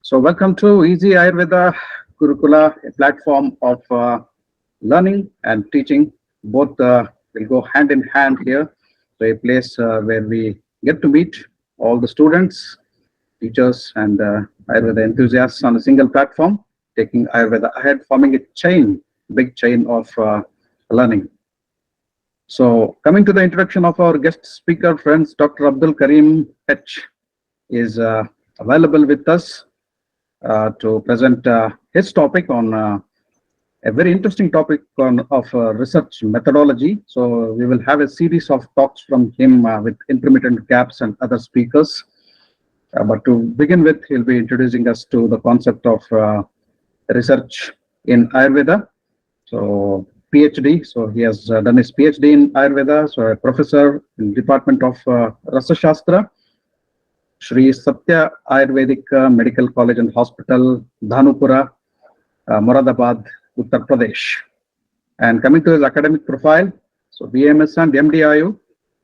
So welcome to Easy Ayurveda Gurukula, a platform of learning and teaching. Both will go hand in hand here. So a place where we get to meet all the students, teachers, and Ayurveda enthusiasts on a single platform, taking Ayurveda ahead, forming a chain, big chain of learning. So coming to the introduction of our guest speaker, friends, Dr. Abdul Karim H is available with us to present his topic on a very interesting topic of research methodology. So we will have a series of talks from him with intermittent gaps and other speakers. But to begin with, he'll be introducing us to the concept of research in Ayurveda. So PhD, so he has done his PhD in Ayurveda, so a professor in Department of Rasa Shastra, Shri Satya Ayurvedic Medical College and Hospital, Dhanupura, Moradabad, Uttar Pradesh. And coming to his academic profile, so BMS and MDIU,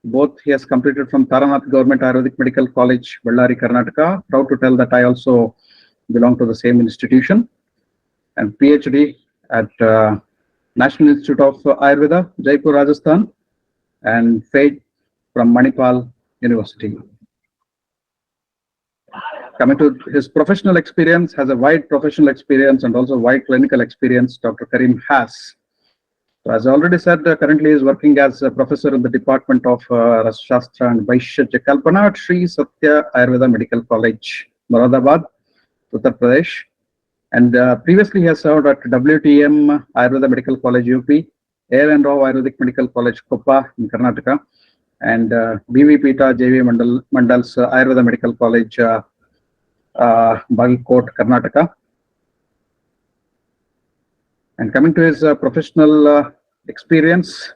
both he has completed from Taranath Government Ayurvedic Medical College, Bellary, Karnataka. Proud to tell that I also belong to the same institution. And PhD at National Institute of Ayurveda, Jaipur, Rajasthan, and FAID from Manipal University. Coming to his professional experience, has a wide professional experience and also wide clinical experience, Dr. Karim has. So as I already said, currently he is working as a professor in the Department of Rasa Shastra and Vaishya Kalpana at Sri Satya Ayurveda Medical College, Moradabad, Uttar Pradesh. And previously he has served at WTM Ayurveda Medical College, UP, Air and Rao Ayurvedic Medical College, Koppa in Karnataka, and BV Pita JV Mandal's Ayurveda Medical College, Bagikot, Karnataka. And coming to his professional experience,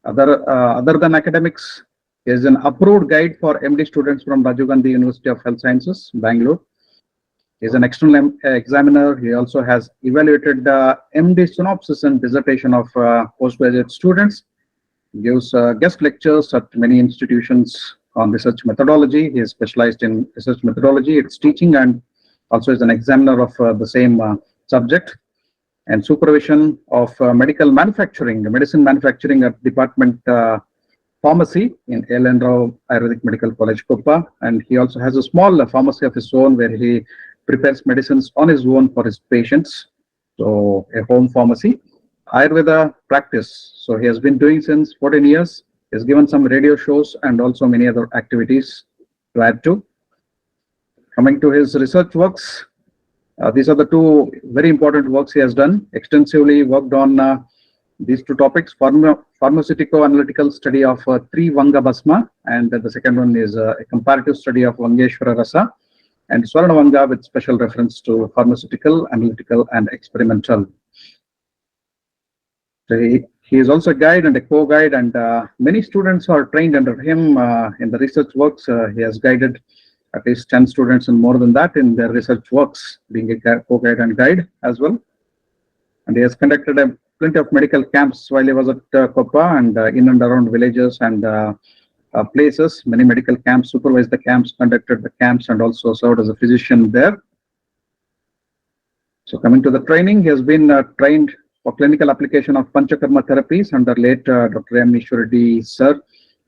other than academics, he is an approved guide for MD students from Rajiv Gandhi University of Health Sciences, Bangalore. He is an external examiner. He also has evaluated MD synopsis and dissertation of postgraduate students. He gives guest lectures at many institutions on research methodology. He is specialized in research methodology, its teaching, and also is an examiner of the same subject, and supervision of medical manufacturing, medicine manufacturing at Department Pharmacy in L. N. Rao Ayurvedic Medical College, Koppa. And he also has a small pharmacy of his own where he prepares medicines on his own for his patients. So a home pharmacy. Ayurveda practice. So he has been doing since 14 years. He has given some radio shows and also many other activities to add to. Coming to his research works, these are the two very important works he has done. Extensively worked on these two topics: pharmaceutico-analytical study of Trivanga Basma, and the second one is a comparative study of Vangeshwara Rasa, and Swarnavanga with special reference to pharmaceutical, analytical, and experimental. So he is also a guide and a co-guide, and many students are trained under him in the research works. He has guided at least 10 students and more than that in their research works, being a co-guide and guide as well. And he has conducted plenty of medical camps while he was at Koppa and in and around villages and places. Many medical camps, supervised the camps, conducted the camps, and also served as a physician there. So coming to the training, he has been trained for clinical application of Panchakarma therapies under late Dr. M. Ishwaradi Sir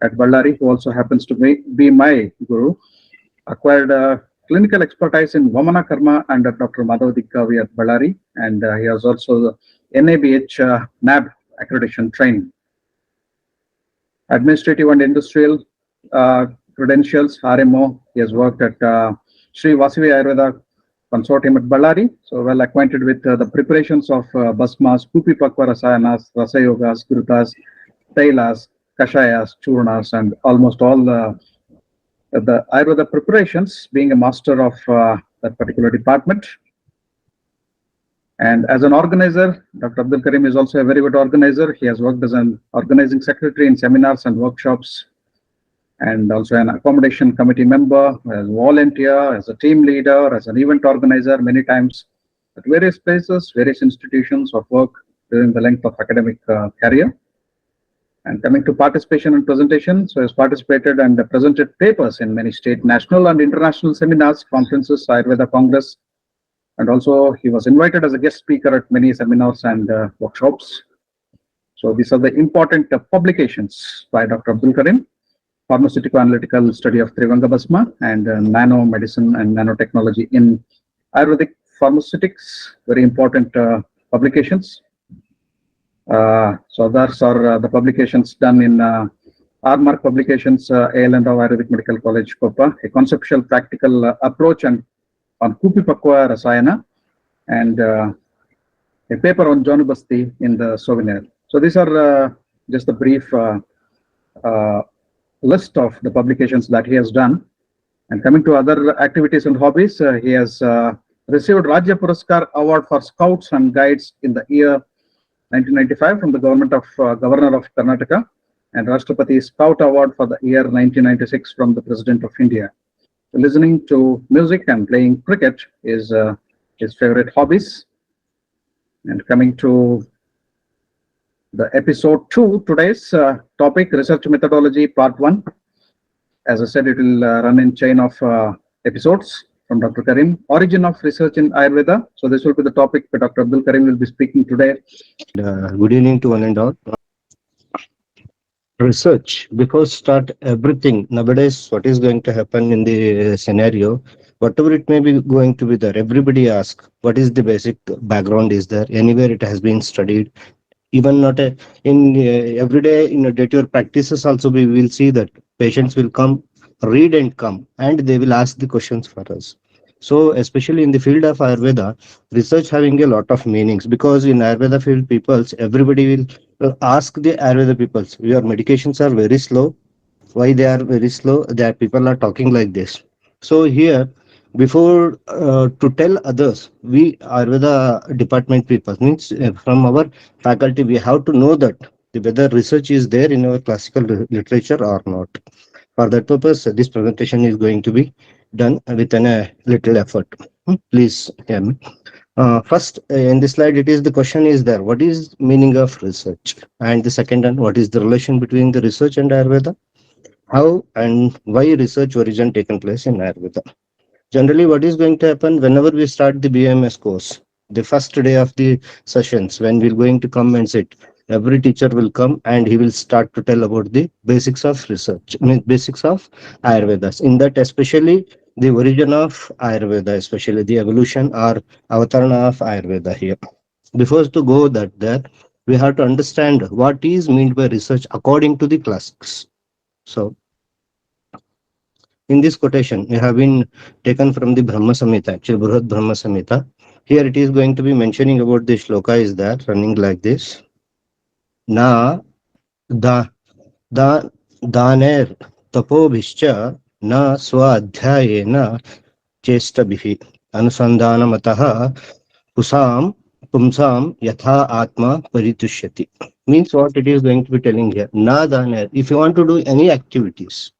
at Bellary, who also happens to be my guru. Acquired clinical expertise in Vamana Karma under Dr. Madhavbaug at Bellary, and he has also the NABH NAB accreditation training. Administrative and industrial credentials, RMO. He has worked at Sri Vasavi Ayurveda Consortium at Bellary, so well acquainted with the preparations of Basmas, Pupi Pakva Rasayanas, Rasayogas, Grutas, Tailas, Kashayas, Churnas, and almost all the Ayurveda preparations, being a master of that particular department. And as an organizer, Dr. Abdul Karim is also a very good organizer. He has worked as an organizing secretary in seminars and workshops, and also an accommodation committee member, as a volunteer, as a team leader, as an event organizer, many times at various places, various institutions of work during the length of academic career. And coming to participation and presentation, so he has participated and presented papers in many state, national, and international seminars, conferences, Ayurveda Congress, and also he was invited as a guest speaker at many seminars and workshops. So these are the important publications by Dr. Abdul Karim: Pharmaceutical Analytical Study of Trivanga Basma and Nano Medicine and Nanotechnology in Ayurvedic Pharmaceutics. Very important publications. So those are the publications done in R-Mark Publications, AL and Ayurvedic Medical College, Kopa, a conceptual practical approach and on Kupi Pakwa Rasayana, and a paper on John Basti in the souvenir. So these are just a brief uh, list of the publications that he has done. And coming to other activities and hobbies, he has received Rajya Puraskar Award for Scouts and Guides in the year 1995 from the government of Governor of Karnataka, and Rashtrapati Scout Award for the year 1996 from the President of India. Listening to music and playing cricket is his favorite hobbies. And coming to the episode 2, today's topic, research methodology, part 1. As I said, it will run in chain of episodes from Dr. Karim. Origin of research in Ayurveda. So this will be the topic that Dr. Abdul Karim will be speaking today. Good evening to one and all. Research, before start everything, nowadays what is going to happen in the scenario, whatever it may be going to be there, everybody ask what is the basic background is there, anywhere it has been studied, even not a, in every day in a day-to-day practices also we will see that patients will come, read and come, and they will ask the questions for us. So especially in the field of Ayurveda, research having a lot of meanings, because in Ayurveda field peoples, everybody will ask the Ayurveda peoples, your medications are very slow. Why they are very slow? That people are talking like this. So here, before to tell others, we Ayurveda department people means from our faculty, we have to know that whether research is there in our classical literature or not. For that purpose, this presentation is going to be done with a little effort. Please hear me. First, in this slide, it is the question is there. What is meaning of research? And the second one, what is the relation between the research and Ayurveda? How and why research origin taken place in Ayurveda? Generally, what is going to happen whenever we start the BMS course, the first day of the sessions, when we're going to come and sit, every teacher will come and he will start to tell about the basics of research, I mean, basics of Ayurvedas. In that, especially the origin of Ayurveda, especially the evolution or Avatarana of Ayurveda here. Before to go that there, we have to understand what is meant by research according to the classics. So, in this quotation, we have been taken from the Brahma Samhita, actually Brihad Brahma Samhita. Here it is going to be mentioning about the shloka is that running like this. Na da da daner tapobhischa na swadhyayena chestabhihi anusandanamataha pusam pumsam yatha atma paritushyati. Means what it is going to be telling here. Na daner, if you want to do any activities,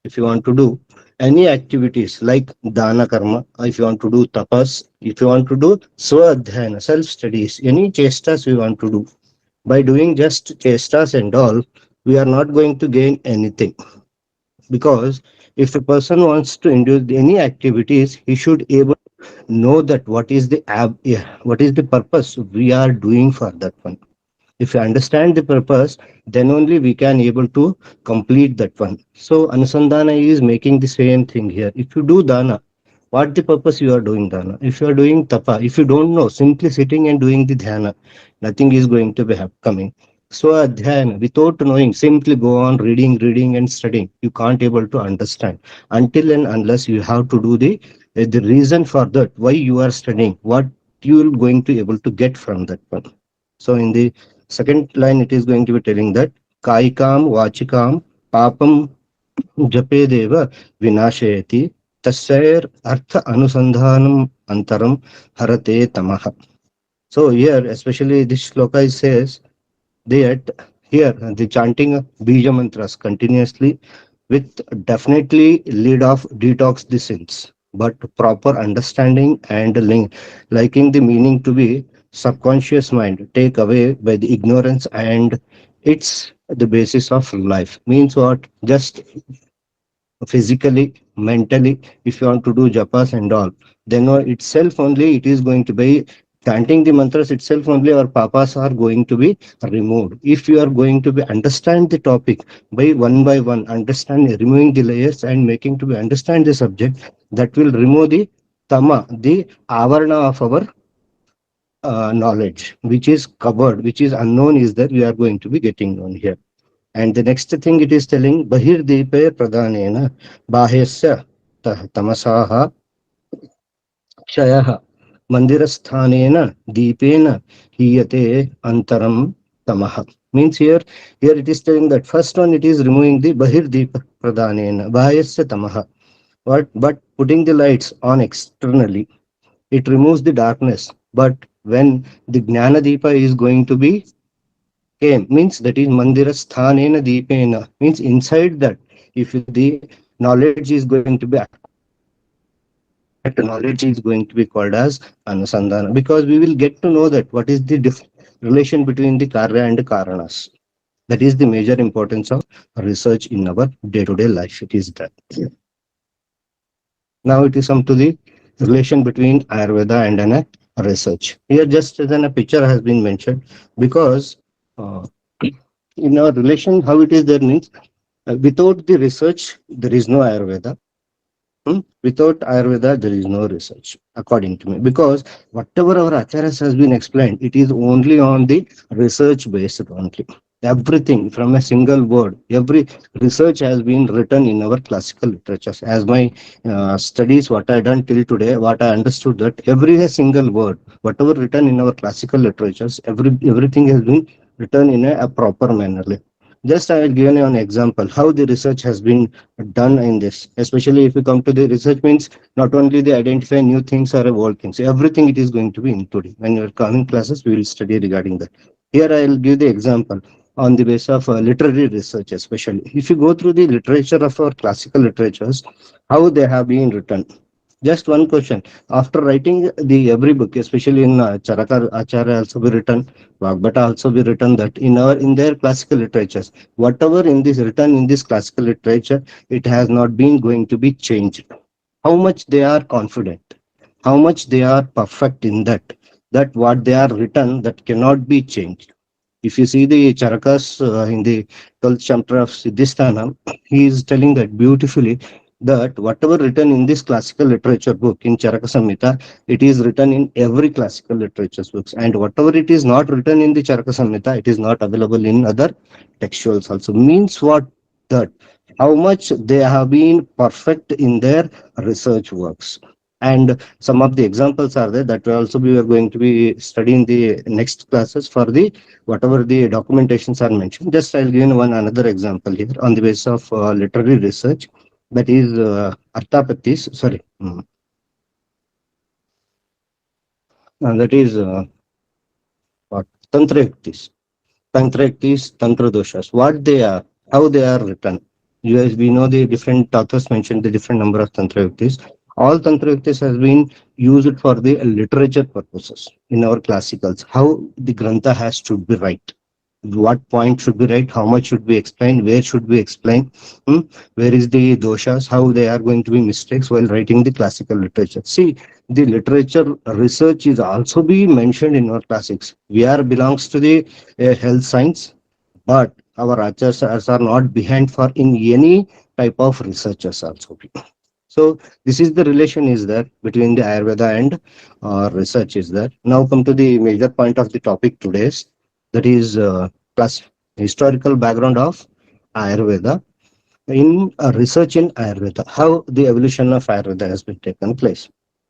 if you want to do any activities like dana karma, if you want to do tapas, if you want to do swadhyayana, self studies, any chestas we want to do, by doing just chestas and all, we are not going to gain anything. Because if a person wants to indulge any activities, he should able to know that what is the what is the purpose we are doing for that one. If you understand the purpose, then only we can able to complete that one. So anusandana is making the same thing here. If you do dana, what the purpose you are doing dana? If you are doing tapa, if you don't know, simply sitting and doing the dhyana, nothing is going to be coming. So adhyana, without knowing, simply go on reading and studying, you can't able to understand until and unless you have to do the reason for that, why you are studying, what you are going to able to get from that one. So in the second line, it is going to be telling that Kaikam Vachikam Papam Japedeva Vinashayati Tasyair Artha Anusandhanam Antaram Harate Tamaha. So here, especially this shloka says that here the chanting of Bija mantras continuously with definitely lead of detox the sins, but proper understanding and link, liking the meaning to be subconscious mind take away by the ignorance, and it's the basis of life. Means what? Just physically, mentally, if you want to do japas and all, then itself only it is going to be chanting the mantras itself only our papas are going to be removed. If you are going to be understand the topic by one, understand removing the layers and making to be understand the subject, that will remove the tama, the avarana of our knowledge, which is covered, which is unknown, is that we are going to be getting on here. And the next thing it is telling, Bahir Deepe Pradhanena Bahyasya Tamasaha Kshayaha Mandirasthanena Deepena Hiyate Antaram Tamaha. Means here it is telling that first one it is removing the Bahir Deepa Pradhanena Bahyasya Tamaha. But putting the lights on externally, it removes the darkness. But when the Jnana Deepa is going to be came, means that is mandira sthanena deepena, means inside that, if the knowledge is going to be acquired, that knowledge is going to be called as anusandhana, because we will get to know that what is the relation between the karya and karanas. That is the major importance of research in our day-to-day life. It is that. Now it is come to the relation between Ayurveda and an research. Here just as a picture has been mentioned, because uh, in our relation, how it is there means, without the research, there is no Ayurveda. Without Ayurveda, there is no research, according to me. Because whatever our acharyas has been explained, it is only on the research based only. Everything from a single word, every research has been written in our classical literatures. As my studies, what I done till today, what I understood that every single word, whatever written in our classical literatures, everything has been written in a proper manner. Just I will give you an example how the research has been done in this. Especially if you come to the research means not only they identify new things or old things, everything it is going to be included. When you are coming classes, we will study regarding that. Here I will give the example on the basis of literary research, especially. If you go through the literature of our classical literatures, how they have been written. Just one question. After writing the every book, especially in Charaka Acharya also be written, Vagbata also be written that in their classical literatures, whatever in this written in this classical literature, it has not been going to be changed. How much they are confident, how much they are perfect in that, that what they are written that cannot be changed. If you see the Charakas in the 12th chapter of Siddhisthana, he is telling that beautifully, that whatever written in this classical literature book in Charaka Samhita, it is written in every classical literature books. And whatever it is not written in the Charaka Samhita, it is not available in other textuals also. Means what? That how much they have been perfect in their research works. And some of the examples are there that we are going to be studying the next classes for the whatever the documentations are mentioned. Just I'll give you one another example here on the basis of literary research, that is Arthapatis, sorry, that is what? Tantra Yuktis. Tantra Yuktis, Tantra Doshas. What they are, how they are written. Yes, we know the different authors mentioned the different number of Tantra Yuktis. All Tantra Yuktis has been used for the literature purposes in our classicals. How the Grantha has to be right, what point should be right, how much should be explained, where should we explain, where is the doshas, how they are going to be mistakes while writing the classical literature. See, the literature research is also being mentioned in our classics. We are belongs to the health science, but our acharyas are not behind for in any type of researchers also. So this is the relation is there between the Ayurveda and research is there. Now come to the major point of the topic today's, that is class historical background of Ayurveda in research in Ayurveda, how the evolution of Ayurveda has been taken place,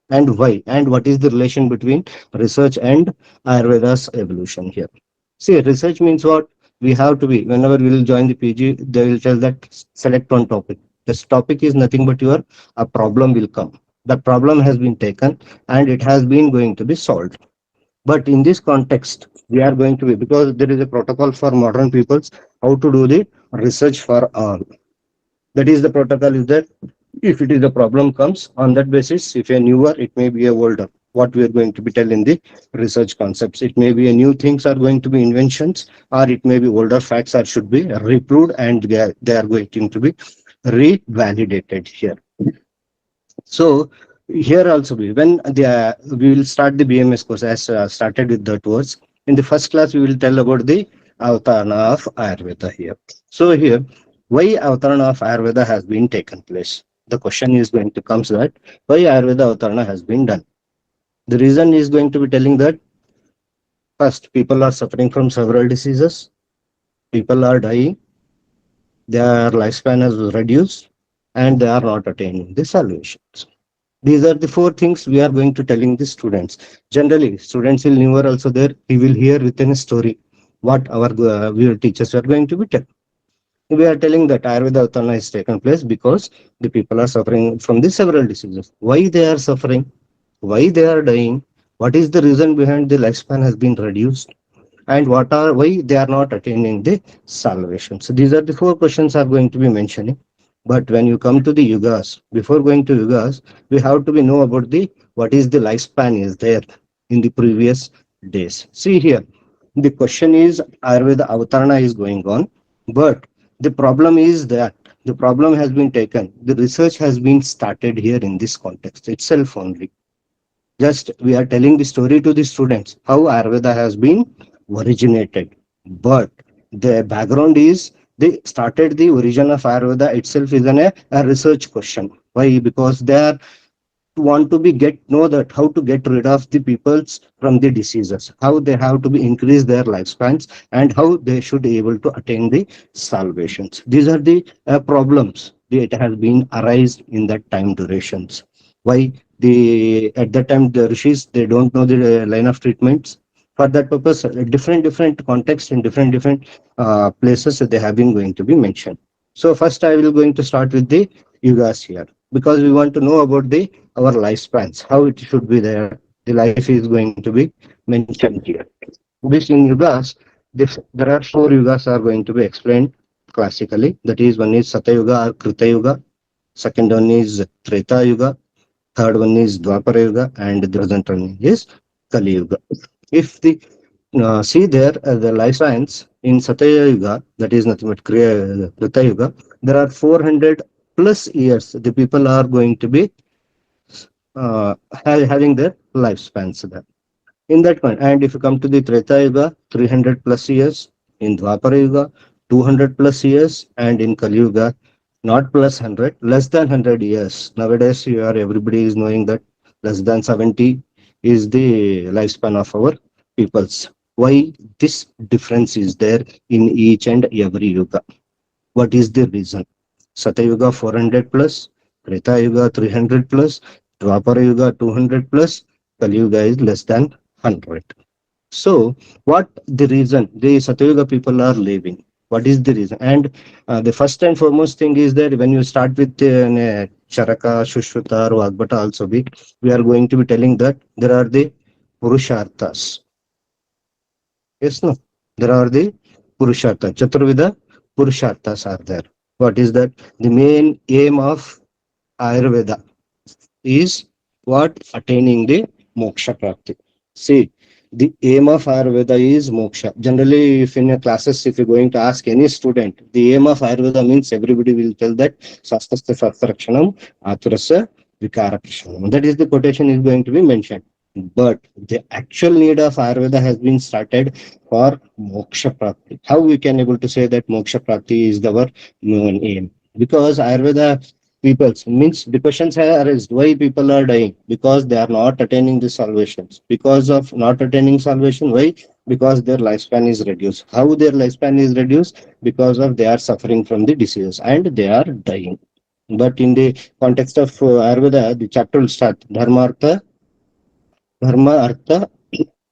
and why, and what is the relation between research and Ayurveda's evolution here. See, research means what? We have to be, whenever we will join the PG, they will tell that select one topic. This topic is nothing but your a problem will come. The problem has been taken and it has been going to be solved. But in this context, we are going to be, because there is a protocol for modern peoples how to do the research for all. That is the protocol is that if it is a problem comes on that basis, if a newer, it may be a older. What we are going to be telling the research concepts. It may be a new things are going to be inventions, or it may be older facts are should be reproved and they are going to be revalidated here. So here also we will start the BMS course as started with that words. In the first class, we will tell about the Avatarana of Ayurveda here. So here, why Avatarana of Ayurveda has been taken place? The question is going to come that why Ayurveda Avatarana has been done. The reason is going to be telling that first, people are suffering from several diseases, people are dying, their lifespan is reduced, and they are not attaining the salvations. These are the four things we are going to telling the students. Generally, students will never also there. He will hear within a story what our we teachers are going to be telling. We are telling that Ayurveda Uttana is taken place because the people are suffering from the several diseases. Why they are suffering? Why they are dying? What is the reason behind the lifespan has been reduced? And what are why they are not attaining the salvation? So these are the four questions are going to be mentioning. But when you come to the yugas, before going to yugas, we have to be know about the what is the lifespan is there in the previous days. See here, the question is Ayurveda Avatarana is going on, but the problem is that the problem has been taken. The research has been started here in this context itself only. Just we are telling the story to the students how Ayurveda has been originated. But the background is they started the origin of Ayurveda itself is a research question. Why? Because they are want to be get know that how to get rid of the peoples from the diseases, how they have to be increase their lifespans, and how they should be able to attain the salvations. These are the problems that has been arise in that time durations. Why? The at that time the rishis they don't know the line of treatments. For that purpose, different context in different places that they have been going to be mentioned. So first I will going to start with the yugas here, because we want to know about the our lifespans, how it should be there. The life is going to be mentioned here. This in yugas, there are four yugas are going to be explained classically. That is, one is Satya Yuga or Krita Yuga. Second one is Treta Yuga. Third one is Dwapara Yuga, and the present one is Kali Yuga. If the see there the lifespans in Satya Yuga, that is nothing but Krita Yuga, there are 400 plus years. The people are going to be uh, having their lifespans there. In that point, and if you come to the Treta Yuga, 300 plus years, in Dwapara Yuga, 200 plus years, and in Kali Yuga, not plus 100, less than 100 years. Nowadays, everybody is knowing that less than 70 is the lifespan of our peoples. Why this difference is there in each and every yuga? What is the reason? Satyuga 400 plus, Treta Yuga 300 plus, Dwapara Yuga 200 plus, Kali Yuga is less than 100. So, what the reason the Satyuga people are leaving? What is the reason? And the first and foremost thing is that when you start with Charaka, Shushruta, or Vagbata also, we are going to be telling that there are the Purusharthas. Yes, no. There are the Purusharthas. Chaturvida Purusharthas are there. What is that? The main aim of Ayurveda is what? Attaining the moksha prapti. See, the aim of Ayurveda is moksha. Generally, if in a classes, if you're going to ask any student, the aim of Ayurveda means everybody will tell that Sastasya Sastrakshanam Aturasya Vikarakshanam. That is the quotation is going to be mentioned. But the actual need of Ayurveda has been started for moksha prapti. How we can able to say that moksha prapti is our main aim? Because Ayurveda people means the questions are raised why people are dying because they are not attaining the salvations, because of not attaining salvation. Why? Because their lifespan is reduced. How their lifespan is reduced? Because of they are suffering from the disease and they are dying. But in the context of Ayurveda, the chapter will start dharma artha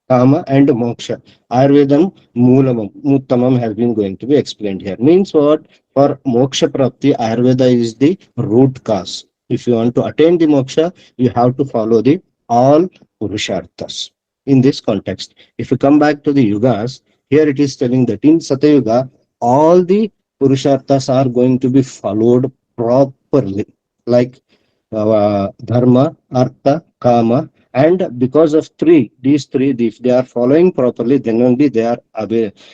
Kama and Moksha. Ayurvedam Moolamam, Muttamam has been going to be explained here. Means what? For Moksha Prapti, Ayurveda is the root cause. If you want to attain the Moksha, you have to follow the all Purusharthas. In this context, if you come back to the Yugas, here it is telling that in Satyuga, all the Purusharthas are going to be followed properly. Like Dharma, Artha, Kama, and because of these three, if they are following properly, then only they are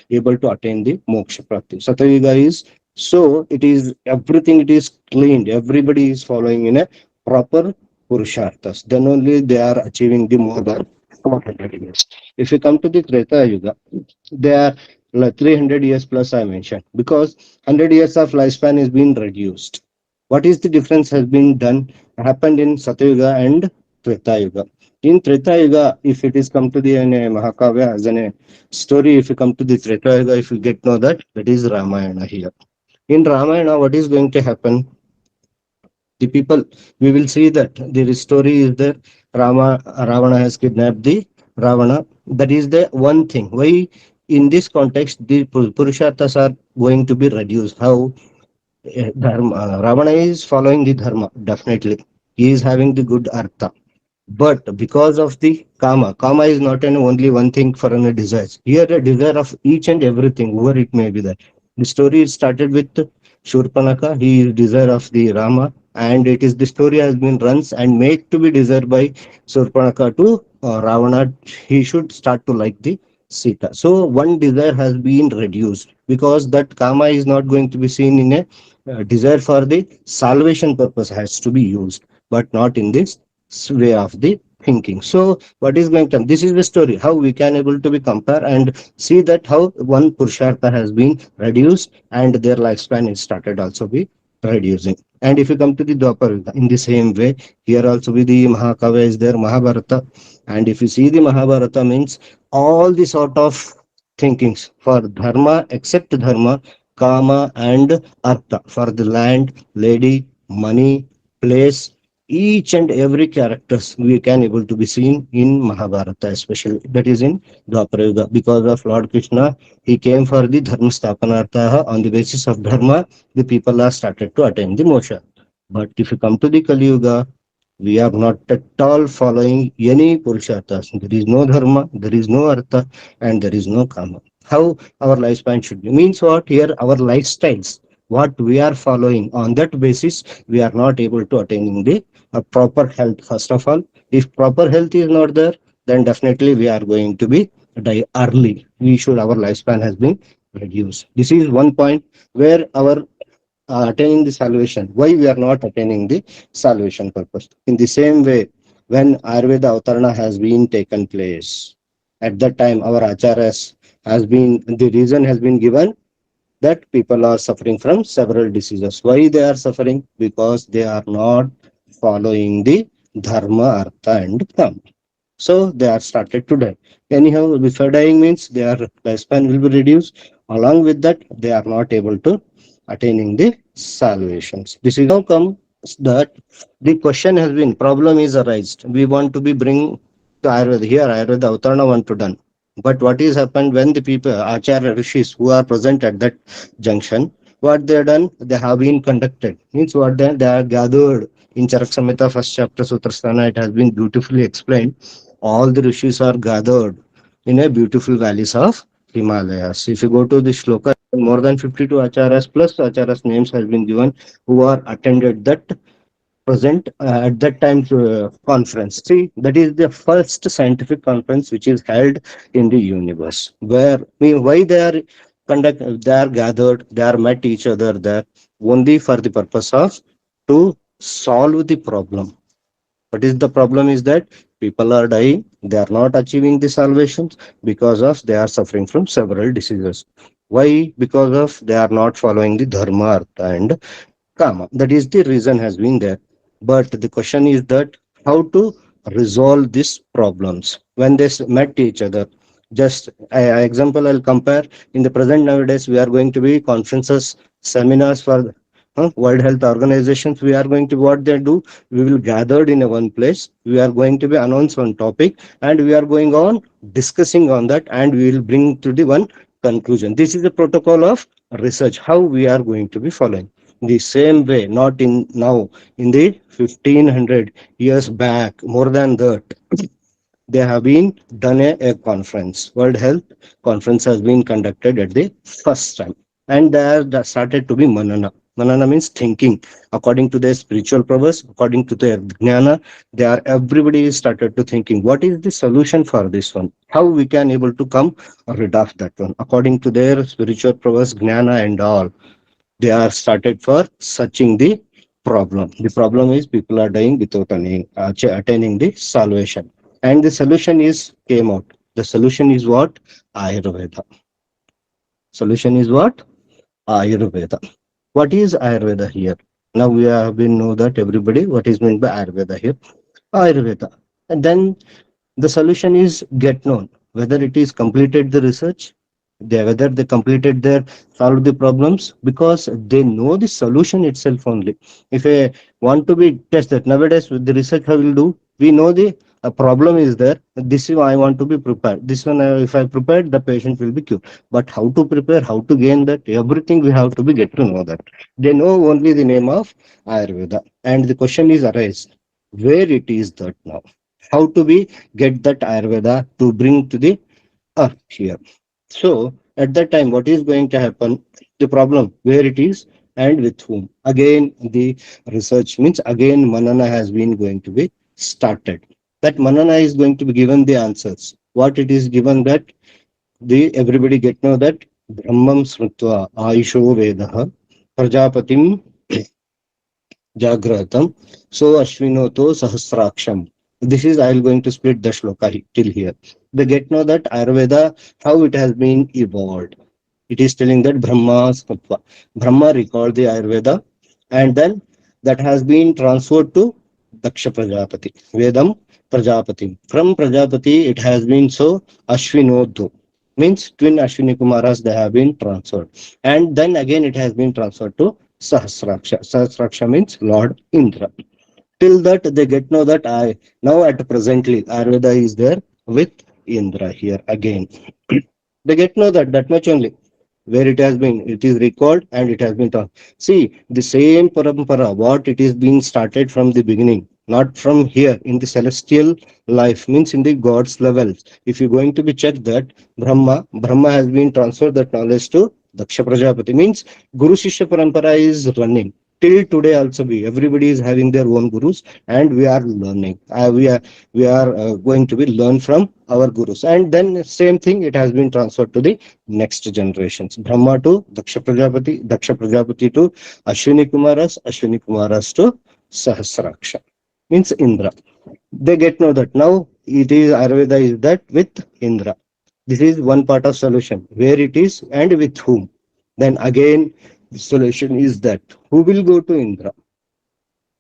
able to attain the moksha prapti. Satyuga is so it is everything it is cleaned. Everybody is following in a proper Purusharthas. Then only they are achieving the more than 400 years. If you come to the Treta Yuga, they are like 300 years plus I mentioned because 100 years of lifespan is being reduced. What is the difference has been done happened in Satyuga and Treta Yuga. In Treta Yuga, if it is come to the Mahakavya as a story, if you come to the Treta Yuga, if you get know that is Ramayana here. In Ramayana, what is going to happen? The people, we will see that the story is there. Ravana has kidnapped the Ravana. That is the one thing why in this context the Purusharthas are going to be reduced. How dharma, Ravana is following the dharma, definitely he is having the good artha, but because of the kama is not an only one thing for an desire. Here a desire of each and everything whoever it may be that the story is started with Shurpanaka. He is desire of the Rama, and it is the story has been runs and made to be desired by Shurpanaka to Ravana. He should start to like the Sita. So one desire has been reduced because that kama is not going to be seen in a desire for the salvation purpose has to be used, but not in this way of the thinking. So what is going to, this is the story how we can able to be compare and see that how one Purushartha has been reduced and their lifespan is started also be reducing. And if you come to the Dwapar Yuga, in the same way here also with the Mahakavya is there, Mahabharata. And if you see the Mahabharata means all the sort of thinkings for dharma except dharma, kama and artha, for the land, lady, money, place, each and every characters we can able to be seen in Mahabharata, especially that is in Dwapara Yuga. Because of Lord Krishna, he came for the dharma sthapanartha. On the basis of dharma the people are started to attain the moksha. But if you come to the Kali Yuga, we are not at all following any Purusharthas. There is no dharma, there is no artha, and there is no kama. How our lifespan should be? Means what? Here our lifestyles, what we are following, on that basis, we are not able to attain the proper health. First of all, if proper health is not there, then definitely we are going to be die early. We should, our lifespan has been reduced. This is one point where our attaining the salvation. Why we are not attaining the salvation purpose? In the same way, when Ayurveda Avatarana has been taken place, at that time our acharyas has been, the reason has been given that people are suffering from several diseases. Why they are suffering? Because they are not following the dharma, artha, and kama. So they are started to die. Anyhow, before dying means their lifespan will be reduced. Along with that, they are not able to attaining the salvations. This is now comes that the question has been, problem is arised. We want to be bring to Ayurveda. Here Ayurveda Avtarana want to done. But what is happened when the people, Acharya Rishis who are present at that junction, what they have done, they have been conducted. Means what they are gathered in Charak Samhita first chapter Sutrasthana, it has been beautifully explained. All the rishis are gathered in a beautiful valleys of Himalayas. If you go to the shloka, more than 52 acharyas plus acharyas names has been given who are attended that present at that time conference. See, that is the first scientific conference which is held in the universe. Where why they are they are gathered, they are met each other there only for the purpose of to solve the problem. What is the problem is that people are dying, they are not achieving the salvations because of they are suffering from several diseases. Why? Because of they are not following the dharma, artha, and kama. That is the reason has been there. But the question is that how to resolve these problems when they met each other. Just example, I'll compare. In the present nowadays, we are going to be conferences, seminars for World Health Organizations. We are going to what they do. We will gathered in a one place. We are going to be announced one topic, and we are going on discussing on that, and we will bring to the one conclusion. This is the protocol of research. How we are going to be following the same way, not in now, in the 1500 years back, more than that, they have been done a conference. World Health Conference has been conducted at the first time, and there started to be manana. Manana means thinking. According to their spiritual prowess, according to their jnana, they are everybody is started to thinking. What is the solution for this one? How we can able to come rid of that one? According to their spiritual prowess, jnana, and all, they are started for searching the problem. The problem is people are dying without attaining the salvation. And the solution is came out. The solution is what? Ayurveda. Solution is what? Ayurveda. What is Ayurveda here? Now we have been know that everybody what is meant by Ayurveda here. Ayurveda. And then the solution is get known. Whether it is completed the research, whether they completed their solved the problems because they know the solution itself only. If I want to be tested nowadays with the research, I will do. We know the a problem is there. This is I want to be prepared. This one, if I prepared, the patient will be cured. But how to prepare, how to gain that, everything we have to be get to know that. They know only the name of Ayurveda, and the question is arise where it is that now. How to be get that Ayurveda to bring to the earth here. So at that time, what is going to happen? The problem where it is and with whom. Again, the research means again Manana has been going to be started. That Manana is going to be given the answers. What it is given that the everybody get know that Brahmam Smritva Aisho Vedaha Prajapatim Jagratam So Ashwinoto Sahasraksham. This is I will going to split the shloka till here. They get know that Ayurveda how it has been evolved. It is telling that Brahma Smritva. Brahma recalled the Ayurveda and then that has been transferred to Daksha Prajapati. Vedam Prajapati. From Prajapati it has been so Ashwinodho. Means twin Ashwini Kumaras they have been transferred. And then again it has been transferred to Sahasraksha. Sahasraksha means Lord Indra. Till that they get know that I now at presently Ayurveda is there with Indra here again. They get know that much only where it has been it is recalled and it has been taught. See the same parampara what it is being started from the beginning, not from here in the celestial life means in the god's levels. If you're going to be checked that brahma has been transferred that knowledge to Daksha Prajapati means Guru Shishya parampara is running till today also. Be everybody is having their own gurus and we are learning. We are going to be learn from our gurus, and then same thing it has been transferred to the next generations. Brahma to Daksha Prajapati to Ashwini Kumaras to Sahasraksha means Indra. They get know that now it is Ayurveda is that with Indra. This is one part of solution where it is and with whom. Then again the solution is that who will go to Indra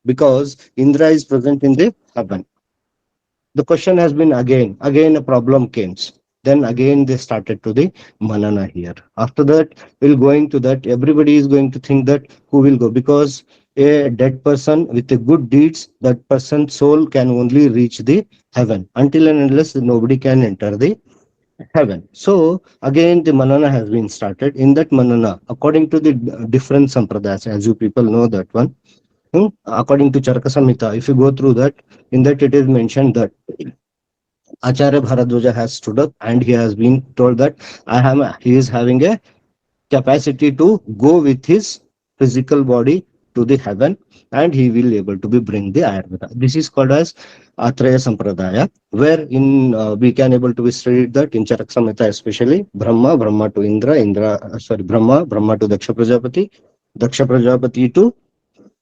because Indra is present in the heaven. The question has been again a problem came. Then again they started to the Manana here. After that, we'll going to that. Everybody is going to think that who will go because a dead person with a good deeds, that person's soul can only reach the heaven until and unless nobody can enter the heaven. So again, the Manana has been started. In that Manana, according to the different sampradayas, as you people know that one, according to Charaka Samhita, if you go through that, in that it is mentioned that Acharya Bharadwaja has stood up and he has been told that he is having a capacity to go with his physical body to the heaven and he will able to be bring the Ayurveda. This is called as Atraya Sampradaya, where in we can able to be studied that in Charak Samhita especially Brahma to Brahma to Daksha Prajapati to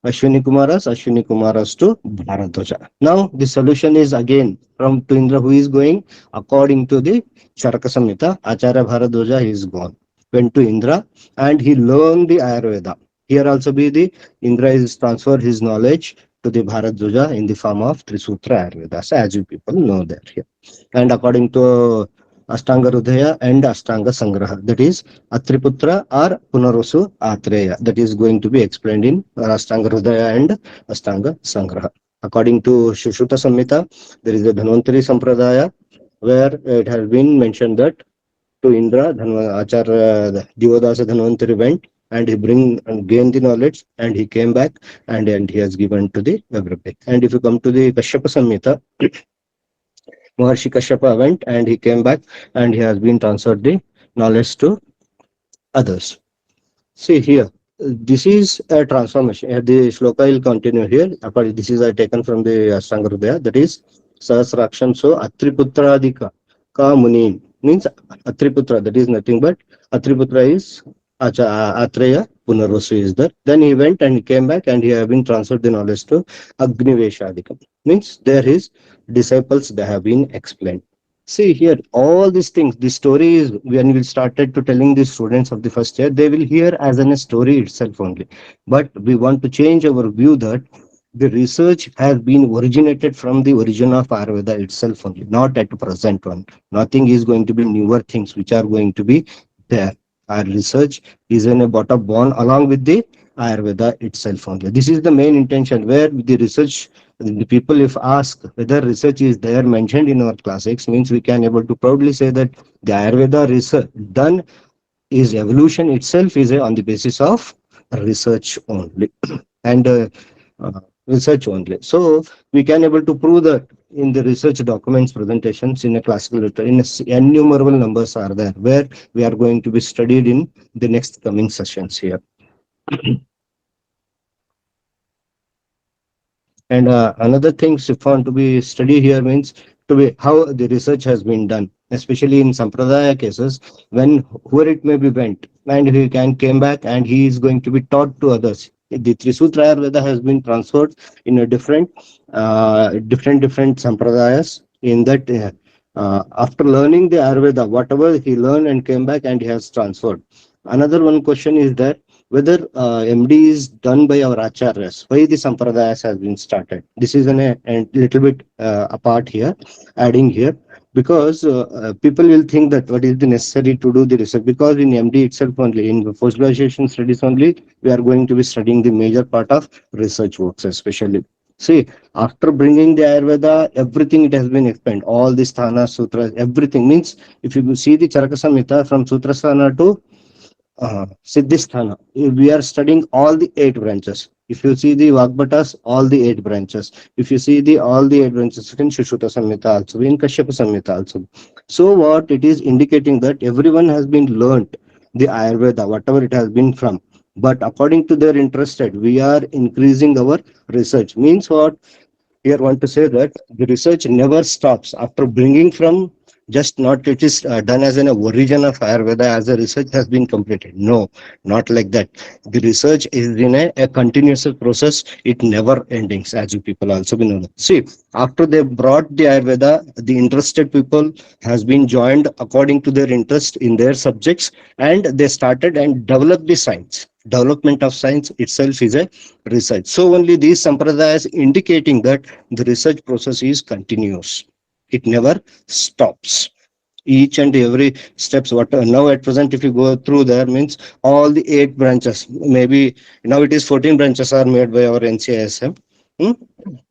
Ashwini Kumaras to Bharadwaja. Now the solution is again from to Indra who is going according to the Charaka Samhita. Acharya Bharadwaja is gone, went to Indra and he learned the Ayurveda. Here also be the Indra is transferred his knowledge to the Bharadwaja in the form of Trisutra Ayurveda. So as you people know that here. And according to Ashtanga Hridaya and Ashtanga Sangraha, that is Atriputra or Punarasu Atreya. That is going to be explained in Ashtanga Hridaya and Ashtanga Sangraha. According to Shushuta Samhita, there is a Dhanvantari Sampradaya where it has been mentioned that to Indra, Acharya Divadasa Dhanvantari went and he bring and gain the knowledge and he came back and he has given to the everybody. And if you come to the Kashyapa Samhita, Maharshi Kashyapa went and he came back and he has been transferred the knowledge to others. See here, this is a transformation. The shloka will continue here. This is taken from the Ashtanga Hridaya, that is Sahasraksham. So Atriputradika Ka Muni means Atriputra, that is nothing but Atriputra is Atreya Punarvasu is there. Then he went and he came back and he have been transferred the knowledge to Agniveshadikam. Means there his disciples, they have been explained. See here, all these things, the story is when we started to telling the students of the first year, they will hear as in a story itself only. But we want to change our view that the research has been originated from the origin of Ayurveda itself only, not at present one. Nothing is going to be newer things which are going to be there. Our research is in a bottom born along with the Ayurveda itself only. This is the main intention where the research, the people if ask whether research is there mentioned in our classics, means we can able to proudly say that the Ayurveda research done is evolution itself is on the basis of research only. And uh, research only. So we can able to prove that in the research documents presentations in a classical literature, innumerable numbers are there where we are going to be studied in the next coming sessions here. And another thing if want to be study here means to be how the research has been done, especially in Sampradaya cases, when where it may be went and he can came back and he is going to be taught to others. The Trisutra Ayurveda has been transferred in a different Sampradayas in that after learning the Ayurveda, whatever he learned and came back and he has transferred. Another one question is that whether MD is done by our acharyas, why the sampradayas has been started. This is a little bit apart here, adding here, because people will think that what is the necessary to do the research, because in MD itself only, in post graduation studies only, we are going to be studying the major part of research works, especially. See, after bringing the Ayurveda, everything it has been explained, all the sthana, sutras, everything means if you see the Charaka Samhita from Sutrasthana to Siddhisthana. We are studying all the eight branches. If you see the Vagbhatas, all the eight branches. If you see the all the eight branches in Shushuta Samhita also, in Kashyapa Samhita also. So what it is indicating that everyone has been learnt the Ayurveda, whatever it has been from. But according to their interested, we are increasing our research. Means what? Here want to say that the research never stops after bringing from just not it is done as an origin of Ayurveda as the research has been completed. No, not like that. The research is in a continuous process. It never endings, as you people also be know. See, after they brought the Ayurveda, the interested people has been joined according to their interest in their subjects, and they started and developed the science. Development of science itself is a research. So only these sampradayas indicating that the research process is continuous. It never stops. Each and every steps what now at present if you go through there means all the eight branches, maybe now it is 14 branches are made by our NCISM.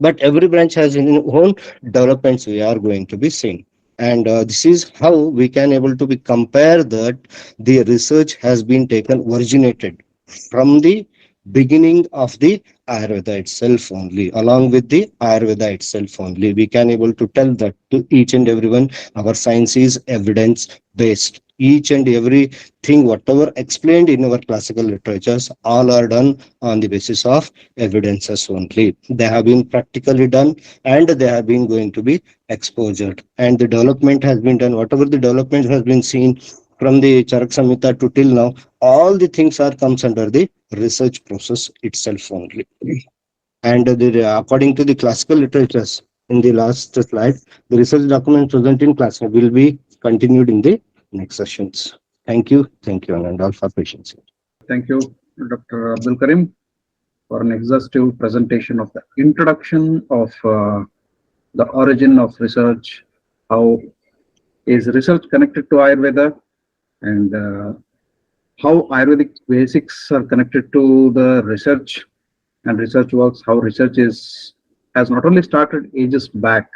But every branch has its own developments we are going to be seeing. And this is how we can able to be compare that the research has been taken originated from the beginning of the Ayurveda itself only, along with the Ayurveda itself only. We can able to tell that to each and everyone, our science is evidence based. Each and every thing, whatever explained in our classical literatures, all are done on the basis of evidences only. They have been practically done and they have been going to be exposed. And the development has been done, whatever the development has been seen from the Charak Samhita to till now, all the things are comes under the research process itself only. And according to the classical literatures, in the last slide, the research document present in class will be continued in the next sessions. Thank you, and all for patience. Thank you, Dr. Abdul Karim, for an exhaustive presentation of the introduction of the origin of research, how is research connected to Ayurveda, and how Ayurvedic basics are connected to the research and research works, how research is has not only started ages back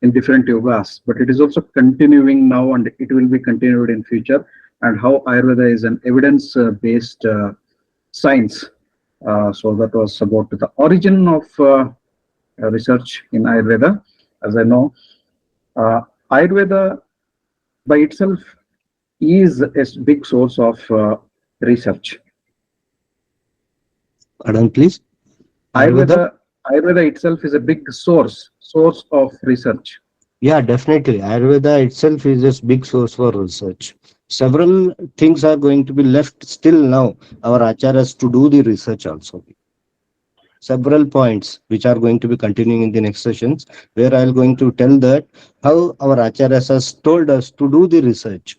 in different yugas, but it is also continuing now and it will be continued in future, and how Ayurveda is an evidence-based science. So that was about the origin of research in Ayurveda. As I know, Ayurveda by itself is a big source of research. Pardon, please. Ayurveda? Ayurveda itself is a big source of research. Yeah, definitely. Ayurveda itself is a big source for research. Several things are going to be left still now, our acharyas to do the research also. Several points which are going to be continuing in the next sessions, where I am going to tell that how our acharyas has told us to do the research.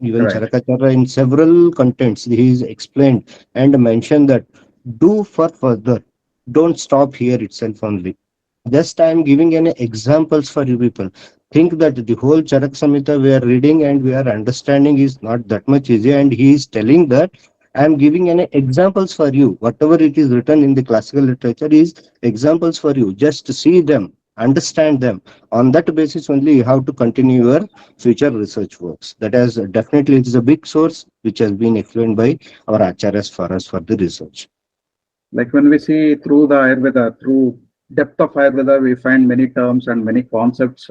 Even Right. Charakacharya in several contents, he is explained and mentioned that do for further. Don't stop here itself only. Just I am giving any examples for you people. Think that the whole Charak Samhita we are reading and we are understanding is not that much easy, and he is telling that I am giving any examples for you. Whatever it is written in the classical literature is examples for you. Just see them, understand them. On that basis only you have to continue your future research works. That has definitely it is a big source which has been explained by our acharyas for us for the research. Like when we see through the Ayurveda, through depth of Ayurveda, we find many terms and many concepts.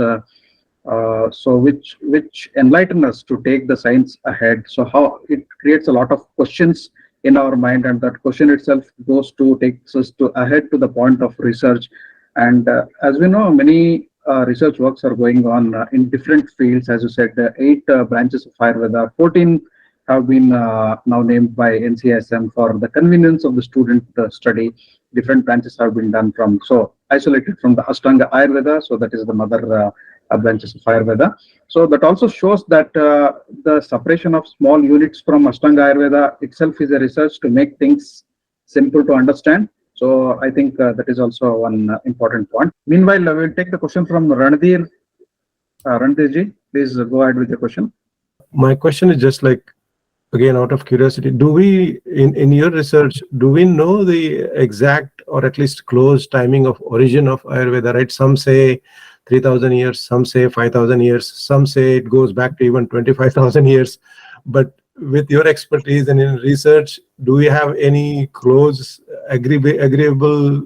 So which enlighten us to take the science ahead. So how it creates a lot of questions in our mind, and that question itself goes to takes us to ahead to the point of research. And as we know, many research works are going on in different fields. As you said, eight branches of Ayurveda, 14 have been now named by NCSM for the convenience of the student study. Different branches have been done from, so isolated from the Ashtanga Ayurveda. So that is the mother branches of Ayurveda. So that also shows that the separation of small units from Ashtanga Ayurveda itself is a research to make things simple to understand. So I think that is also one important point. Meanwhile, we will take the question from Ranadhir. Ranadhir ji, please go ahead with the question. My question is just like, again, out of curiosity, do we, in your research, do we know the exact or at least close timing of origin of Ayurveda, right? Some say 3,000 years, some say 5,000 years, some say it goes back to even 25,000 years. But with your expertise and in research, do we have any close, agreeable,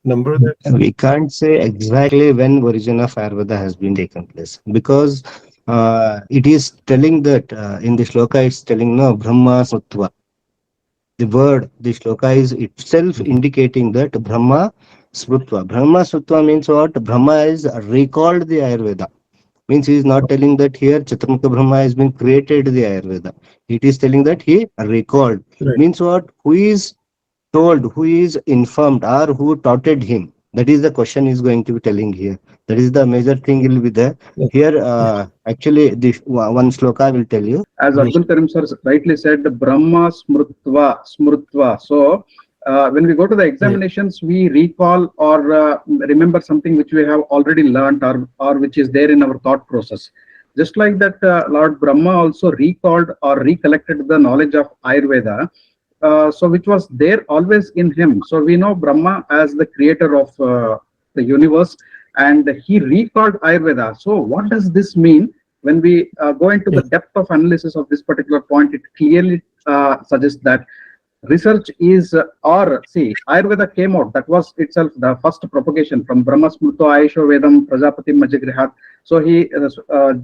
number there? We can't say exactly when origin of Ayurveda has been taken place, because it is telling that in the shloka it's telling no Brahma Smrutva. The word, the shloka is itself indicating that Brahma Smrutva. Brahma Smrutva means what? Brahma is recalled the Ayurveda. Means he is not telling that here Chaturmukha Brahma has been created the Ayurveda. It is telling that he recalled. Right. Means what? Who is told, who is informed, or who taught him? That is the question is going to be telling here. That is the major thing will be there. Here, actually, this one sloka will tell you. As Abdul Karim sir rightly said, Brahma Smrutva. So when we go to the examinations, we recall or remember something which we have already learned, or which is there in our thought process. Just like that, Lord Brahma also recalled or recollected the knowledge of Ayurveda, so which was there always in him. So we know Brahma as the creator of the universe, and he recalled Ayurveda. So what does this mean? When we go into the depth of analysis of this particular point, it clearly suggests that research is, or see, Ayurveda came out, that was itself the first propagation from Brahma Smrto Aisho Vedam Prajapati Majagrihat. So he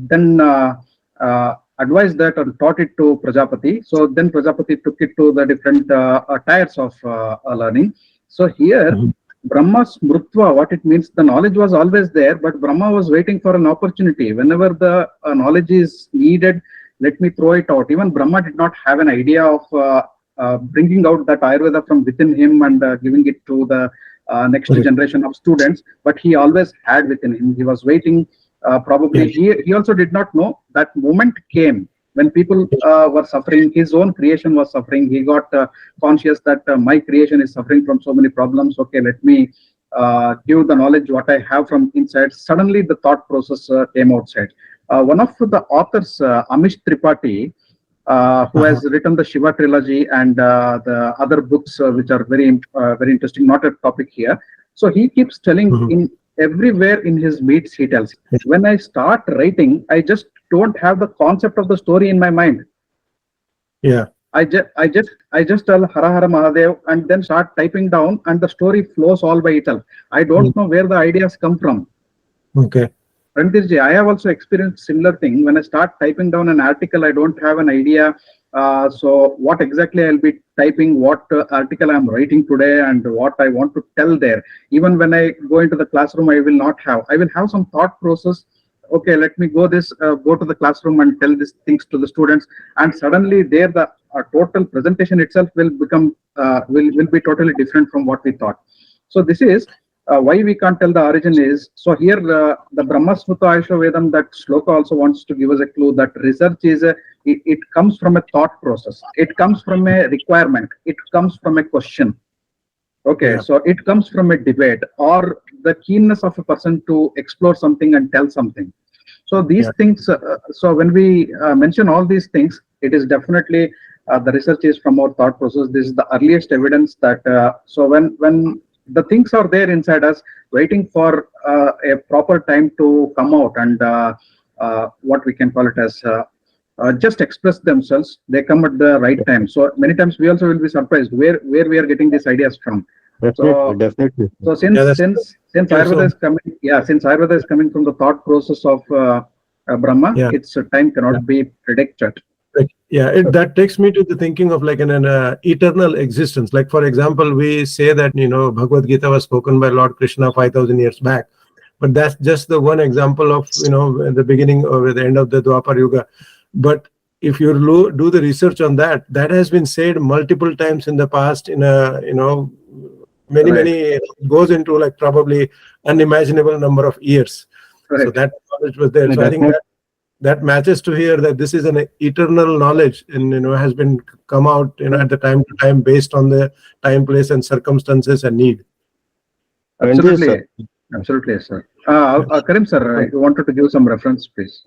then advised that and taught it to Prajapati. So then Prajapati took it to the different tiers of learning. So here, Brahma Smrutva, what it means, the knowledge was always there, but Brahma was waiting for an opportunity. Whenever the knowledge is needed, let me throw it out. Even Brahma did not have an idea of bringing out that Ayurveda from within him and giving it to the next generation of students, but he always had within him. He was waiting. Probably he also did not know that moment came when people were suffering. His own creation was suffering. He got conscious that my creation is suffering from so many problems. Okay, let me give the knowledge what I have from inside. Suddenly the thought process came outside. One of the authors, Amish Tripathi, who has written the Shiva trilogy and the other books which are very very interesting, not a topic here. So he keeps telling in everywhere in his meets, he tells, when I start writing, I just don't have the concept of the story in my mind. I just tell Hara Hara Mahadev and then start typing down, and the story flows all by itself. I don't know where the ideas come from. Okay. Randirji, I have also experienced similar thing. When I start typing down an article, I don't have an idea. So what exactly I'll be typing, what article I'm writing today, and what I want to tell there. Even when I go into the classroom, I will not have. I will have some thought process okay, let me go to the classroom and tell these things to the students, and suddenly there the total presentation itself will become will be totally different from what we thought. So this is why we can't tell the origin is. So here the Brahma Smrita Ayusha Vedam, that shloka also wants to give us a clue that research is it comes from a thought process. It comes from a requirement. It comes from a question. Okay, Yeah. so it comes from a debate or the keenness of a person to explore something and tell something. So these Yeah. things, so when we mention all these things, it is definitely the research is from our thought process. This is the earliest evidence that so when the things are there inside us, waiting for a proper time to come out and what we can call it as just express themselves, they come at the right time. So many times we also will be surprised where we are getting these ideas from. Definitely, So definitely. so Yeah, since that's since since yeah. Ayurveda So is coming, yeah, since Ayurveda is coming from the thought process of Brahma, yeah. its time Yeah. cannot be predicted. Like, yeah, that takes me to the thinking of like an eternal existence. Like, for example, we say that, Bhagavad Gita was spoken by Lord Krishna 5,000 years back, but that's just the one example of, the beginning or the end of the Dwapar Yuga. But if you do the research on that, that has been said multiple times in the past in a, Right, many, it goes into like probably unimaginable number of years. So right. that knowledge was there. So I think Definitely. that matches to here that this is an eternal knowledge and has been come out at the time to time based on the time, place, and circumstances and need. In this, Absolutely, absolutely, yes, sir. Karim, sir, uh, you wanted to give some reference, please.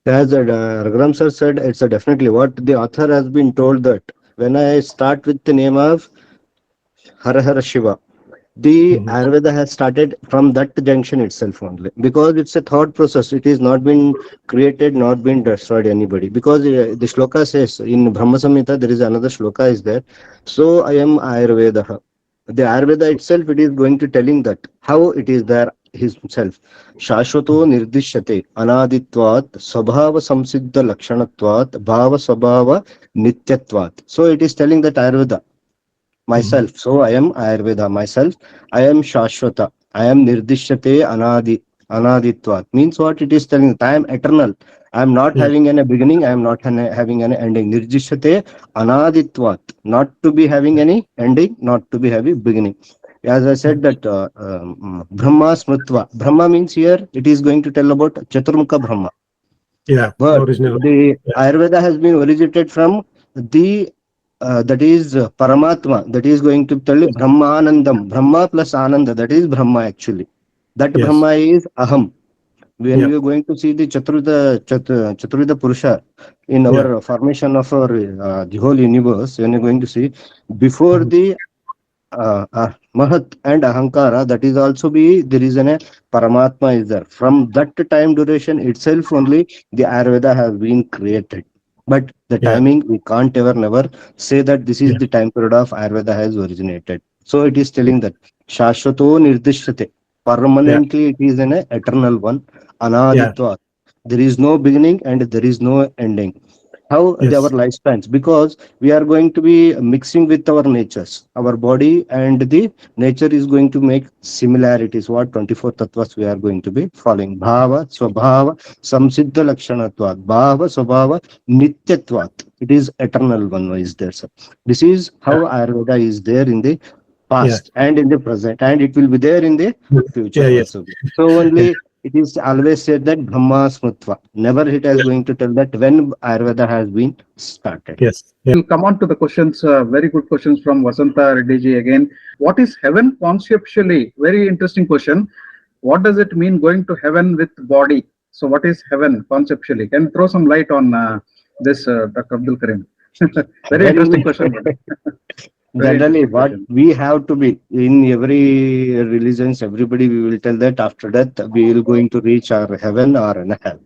as Raghuram sir said, it's definitely what the author has been told that when I start with the name of Hara Hara Shiva, the Mhm. Ayurveda has started from that junction itself only because it's a thought process. It is not been created, not been destroyed anybody. Because the shloka says in Brahma Samhita there is another shloka is there. So I am Ayurveda. The Ayurveda itself it is going to telling that how it is there himself. Shashvato nirdishyate anaditvat swabhava samsiddha lakshanatvat bhava swabhava nityatvat. So it is telling that Ayurveda Mhm. myself. So I am Ayurveda myself. I am Shashwata. I am Nirdishyate Anadi. Anaditvat means what it is telling that I am eternal. I am not Yeah. having any beginning. I am not having any ending. Nirjishyate Anaditvat. Not to be having any ending, not to be having beginning. As I said that Brahma Smritva. Brahma means here it is going to tell about Chaturmukha Brahma. Yeah. But Original. the Yeah. Ayurveda has been originated from the that is Paramatma, that is going to tell you Brahmanandam, Brahma plus Ananda, that is Brahma actually. That Yes. Brahma is Aham. When Yeah. we are going to see the Chaturveda Purusha in Yeah. our formation of our the whole universe, when you're going to see before Mhm. the Mahat and Ahankara, that is also be there is a Paramatma is there. From that time duration itself only the Ayurveda has been created. But the Yeah. timing we can't ever never say that this is Yeah. the time period of Ayurveda has originated. So it is Yeah. telling that Shashvato Nirdishyate. Yeah. Permanently it is an eternal one. Yeah. Anaditva. There is no beginning and there is no ending. How our Yes. lifespans, because we are going to be mixing with our natures, our body and the nature is going to make similarities. What 24 tattvas we are going to be following: bhava swabhava samsiddha lakshanatvat bhava swabhava nityatvat. It is eternal one is there, sir. This is how Yeah. Ayurveda is there in the Yeah. past and in the present, and it will be there in the future Yeah. Yes. also. So only it is always said that Brahma Smritva. Never it is Yeah. going to tell that when Ayurveda has been started. Yes. Yeah. We'll come on to the questions. Very good questions from Vasanta Reddy ji again. What is heaven conceptually? Very interesting question. What does it mean going to heaven with body? So, what is heaven conceptually? Can you throw some light on this, Dr. Abdul Karim? Very interesting Heaven, question. Very generally, interesting what question. we have to be in every religions, everybody we will tell that after death we will going to reach our heaven or in hell.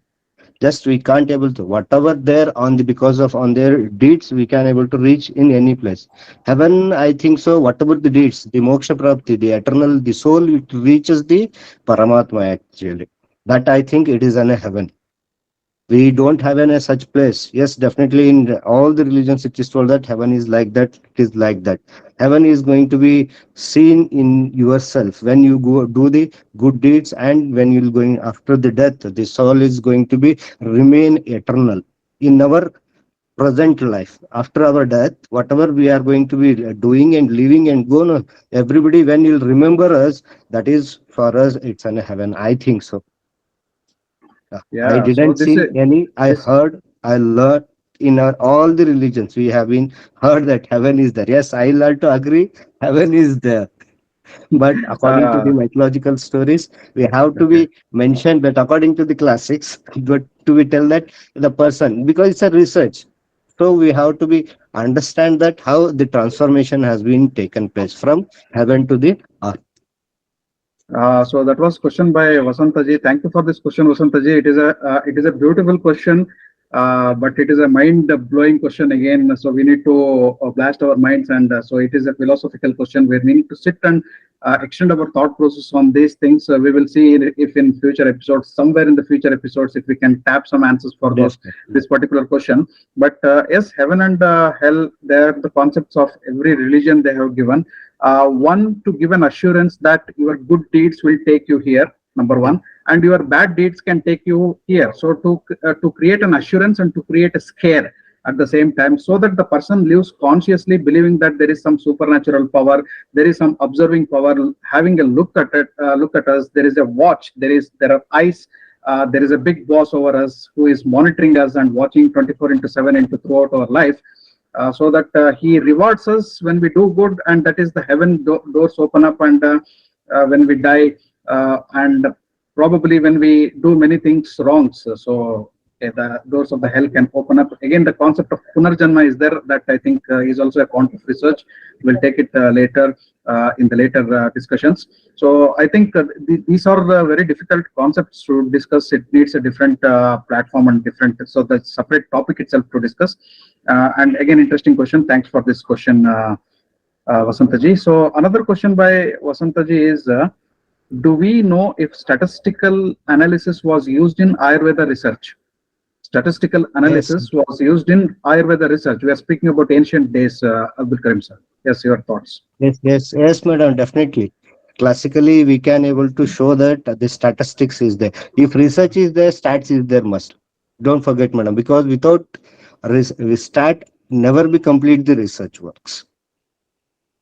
Just we can't able to whatever there on the because of on their deeds we can able to reach in any place. Heaven, I think so. Whatever the deeds, the moksha prapti, the eternal, the soul it reaches the Paramatma actually. That I think it is an heaven. We don't have any such place. Yes, definitely in all the religions it is told that heaven is like that, it is like that. Heaven is going to be seen in yourself when you go do the good deeds, and when you're going after the death, the soul is going to be remain eternal in our present life. After our death, whatever we are going to be doing and living and go on, everybody when you'll remember us, that is for us it's an heaven, I think so. I Yeah. So didn't this is see any. I this. heard, I learned in our all the religions. We have been heard that heaven is there. Yes, I learned to agree. Heaven is there. But according to the Uh, mythological stories, we have to okay. be mentioned that according to the classics, but to be tell that the person, because it's a research. So we have to be understand that how the transformation has been taken place from heaven to the earth. So that was question by Vasantaji. Thank you for this question, Vasantaji. It is a beautiful question, but it is a mind blowing question again. So we need to blast our minds, and so it is a philosophical question where we need to sit and extend our thought process on these things. We will see if in future episodes, somewhere in the future episodes, if we can tap some answers for those Definitely. this particular question. But yes, heaven and hell, they are the concepts of every religion they have given. One, to give an assurance that your good deeds will take you here, number one, and your bad deeds can take you here. So to create an assurance and to create a scare at the same time, so that the person lives consciously believing that there is some supernatural power, there is some observing power having a look at us. There is a watch, there are eyes, there is a big boss over us who is monitoring us and watching 24 into 7 into throughout our life, so that he rewards us when we do good, and that is the heaven doors open up, and when we die, and probably when we do many things wrong. So okay, the doors of the hell can open up again. The concept of punarjanma is there, that I think is also a point of research. We'll take it later in the later discussions. So I think these are very difficult concepts to discuss. It needs a different platform and different, so the separate topic itself to discuss. And again, interesting question. Thanks for this question, Vasantaji. So another question by Vasantaji is, do we know if statistical analysis was used in Ayurveda research? Statistical Yes, analysis was used in Ayurveda research. We are speaking about ancient days, Abdul Karim sir. Yes, your thoughts. yes, madam, definitely. Classically, we can able to show that the statistics is there. If research is there, stats is there must. Don't forget, madam, because without stat, never be complete the research works.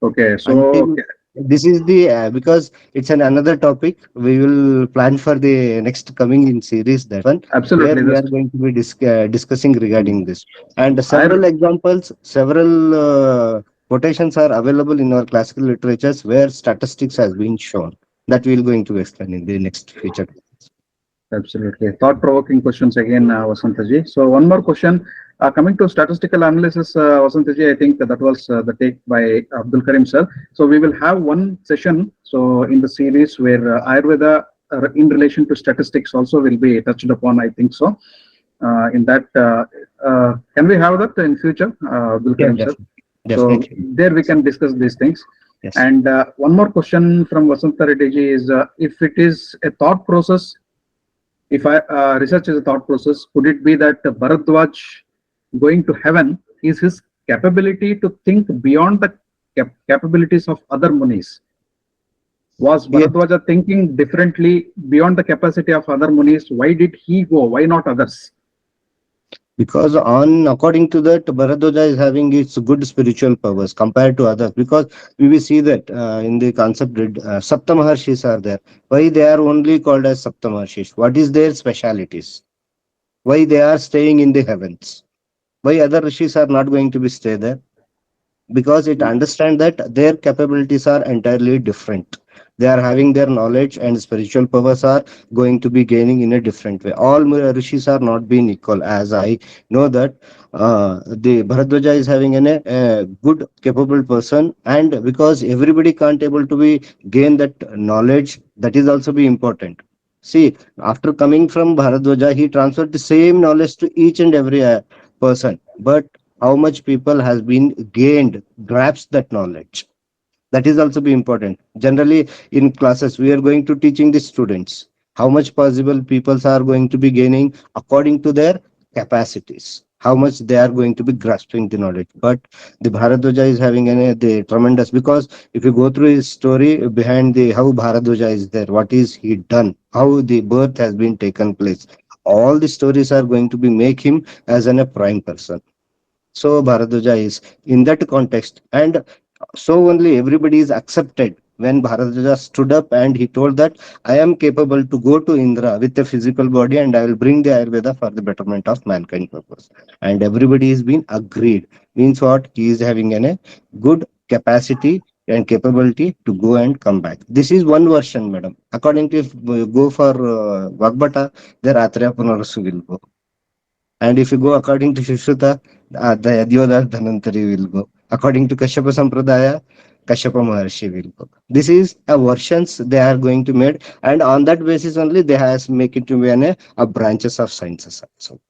Okay, so Until this is the because it's an another topic, we will plan for the next coming in series, that one where absolutely we this. are going to be discussing regarding this, and several Ayur, examples, several quotations are available in our classical literatures where statistics has been shown, that we will going to explain in the next future. Absolutely. Thought-provoking questions again, Vasantaji. So one more question. Coming to statistical analysis, Vasantaji, I think that was the take by Abdul Karim sir. So we will have one session, so in the series where Ayurveda in relation to statistics also will be touched upon, I think so. In that, can we have that in future, Abdul Yes, Karim sir? definitely, So definitely. there we can discuss these things. Yes. And one more question from Vasanta Reddy ji is, if it is a thought process, if I research is a thought process, could it be that Bharadwaj going to heaven is his capability to think beyond the capabilities of other munis? Was Yes, Bharadwaja thinking differently beyond the capacity of other munis? Why did he go? Why not others? because on according to that, Bharadwaja is having its good spiritual powers compared to others, because we will see that in the concept Saptamaharshis are there. Why they are only called as Saptamaharshis? What is their specialities? Why they are staying in the heavens? Why other rishis are not going to be stay there? Because it understand that their capabilities are entirely different. They are having their knowledge and spiritual powers are going to be gaining in a different way. All rishis are not being equal, as I know that the Bharadwaja is having a good capable person, and because everybody can't able to be gain that knowledge, that is also be important. See, after coming from Bharadwaja, he transferred the same knowledge to each and every person, but how much people has been gained grasp that knowledge, that is also be important. Generally in classes we are going to teaching the students how much possible peoples are going to be gaining according to their capacities, how much they are going to be grasping the knowledge. But the Bharadwaja is having the tremendous, because if you go through his story behind the how Bharadwaja is there, what is he done, how the birth has been taken place, all the stories are going to be make him as a prime person. So Bharadwaja is in that context, and so only everybody is accepted when Bharadwaja stood up and he told that I am capable to go to Indra with a physical body and I will bring the Ayurveda for the betterment of mankind purpose. And everybody is being agreed. Means what? He is having a good capacity and capability to go and come back. This is one version, madam. According to, if we go for Vagbata, the Atraya Punarasu will go. And if you go according to Shishruta, the Adyoda Dhanantari will go. According to Kashyapa Sampradaya, Kashyapa Maharshi will go. This is a versions they are going to make, and on that basis only they has make it to be a branches of sciences also.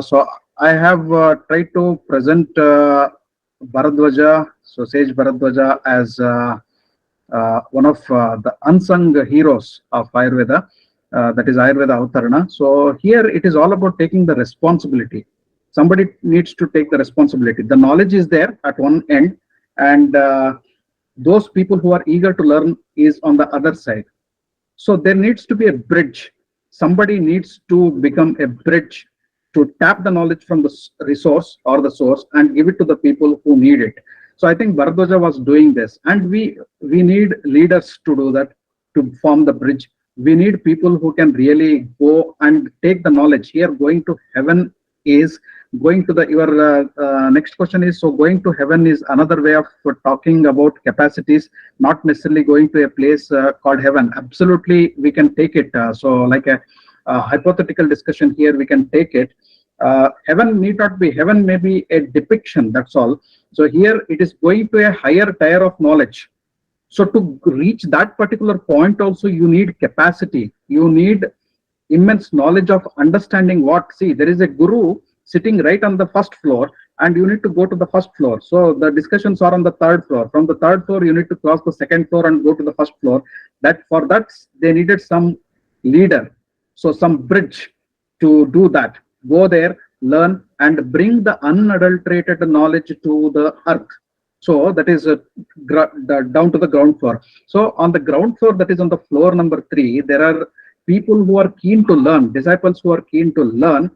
So I have tried to present Bharadwaja, so Sage Bharadwaja, as one of the unsung heroes of Ayurveda, that is Ayurveda Avatarana. So here it is all about taking the responsibility. Somebody needs to take the responsibility. The knowledge is there at one end, and those people who are eager to learn is on the other side. So there needs to be a bridge. Somebody needs to become a bridge to tap the knowledge from the resource or the source and give it to the people who need it. So I think Bharadwaja was doing this, and we need leaders to do that, to form the bridge. We need people who can really go and take the knowledge. Here, going to heaven is going to the your next question is, so going to heaven is another way of talking about capacities, not necessarily going to a place called heaven. Absolutely, we can take it. So like a hypothetical discussion here, we can take it. Heaven need not be, heaven may be a depiction, that's all. So here it is going to a higher tier of knowledge. So to reach that particular point also, you need capacity, you need immense knowledge of understanding what, see, there is a guru sitting right on the first floor and you need to go to the first floor. So the discussions are on the third floor. From the third floor, you need to cross the second floor and go to the first floor. That for that, they needed some leader. So some bridge to do that. Go there, learn, and bring the unadulterated knowledge to the earth. So that is down to the ground floor. So on the ground floor, that is on the floor number 3, there are people who are keen to learn, disciples who are keen to learn,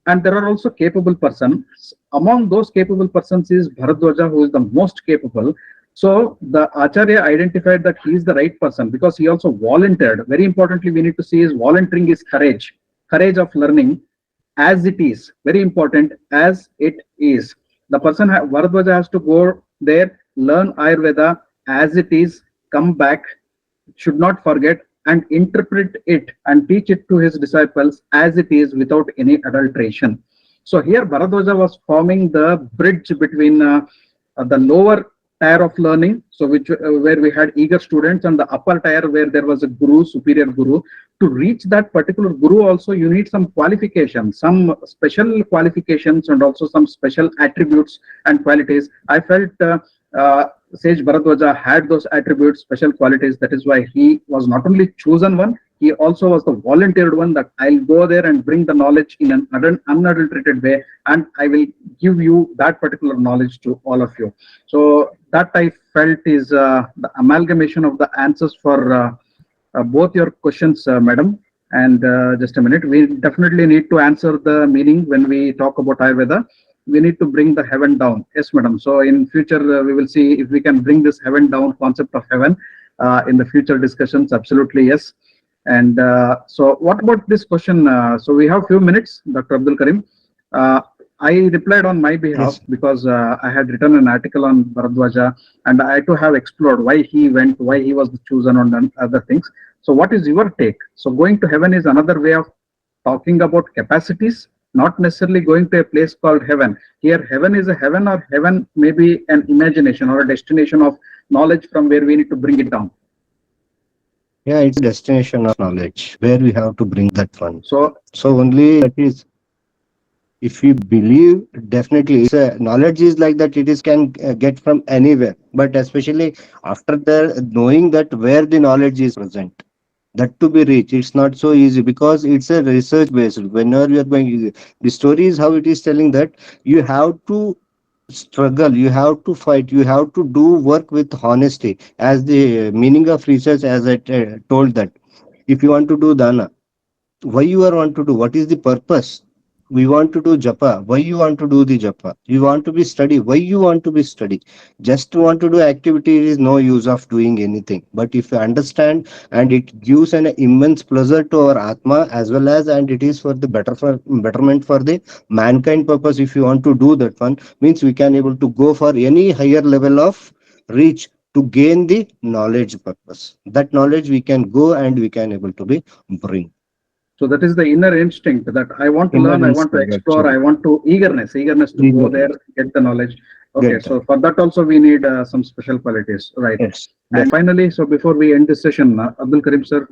and there are also capable persons. Among those capable persons is Bharadwaja, who is the most capable. So the Acharya identified that he is the right person because he also volunteered. Very importantly, we need to see is volunteering is courage, courage of learning as it is. Very important, as it is. The person, Bharadwaja, has to go there, learn Ayurveda as it is, come back, should not forget, and interpret it and teach it to his disciples as it is without any adulteration. So here Bharadwaja was forming the bridge between the lower tier of learning, so which where we had eager students, and the upper tier where there was a guru, superior guru. To reach that particular guru also, you need some qualifications, some special qualifications, and also some special attributes and qualities. I felt Sage Bharadwaja had those attributes, special qualities. That is why he was not only chosen one, he also was the volunteered one, that I'll go there and bring the knowledge in an unadulterated way, and I will give you that particular knowledge to all of you. So that I felt is the amalgamation of the answers for both your questions, madam. And just a minute, we definitely need to answer the meaning when we talk about Ayurveda. We need to bring the heaven down. Yes, madam. So in future, we will see if we can bring this heaven down concept of heaven in the future discussions. Absolutely, yes. And so what about this question? So we have few minutes, Dr. Abdul Karim. I replied on my behalf because I had written an article on Bharadwaja, and I too have explored why he went, why he was chosen, and other things. So what is your take? So going to heaven is another way of talking about capacities, not necessarily going to a place called heaven. Here, heaven is a heaven, or heaven may be an imagination or a destination of knowledge from where we need to bring it down. Yeah, it's a destination of knowledge where we have to bring that one. So Only that is, if we believe, definitely it's a knowledge is like that. It is can get from anywhere, but especially after the knowing that where the knowledge is present. That to be reached, it's not so easy because it's a research based. Whenever you are going, the story is how it is telling that you have to struggle, you have to fight, you have to do work with honesty. As the meaning of research, as I told that if you want to do dana, why you are want to do, what is the purpose? We want to do japa, why you want to do the japa? You want to be study, why you want to be study? Just want to do activity is no use of doing anything. But if you understand, and it gives an immense pleasure to our atma as well as, and it is for the better, for betterment for the mankind purpose. If you want to do that one, means we can able to go for any higher level of reach to gain the knowledge purpose. That knowledge we can go and we can able to be bring. So that is the inner instinct that I want to Inner learn, I want to instinct, explore, I actually. want to eagerness to go there, Eagerness. get the knowledge. Okay, Get that. so for that also we need some special qualities, right? Yes. And finally, so before we end this session, Abdul Karim sir,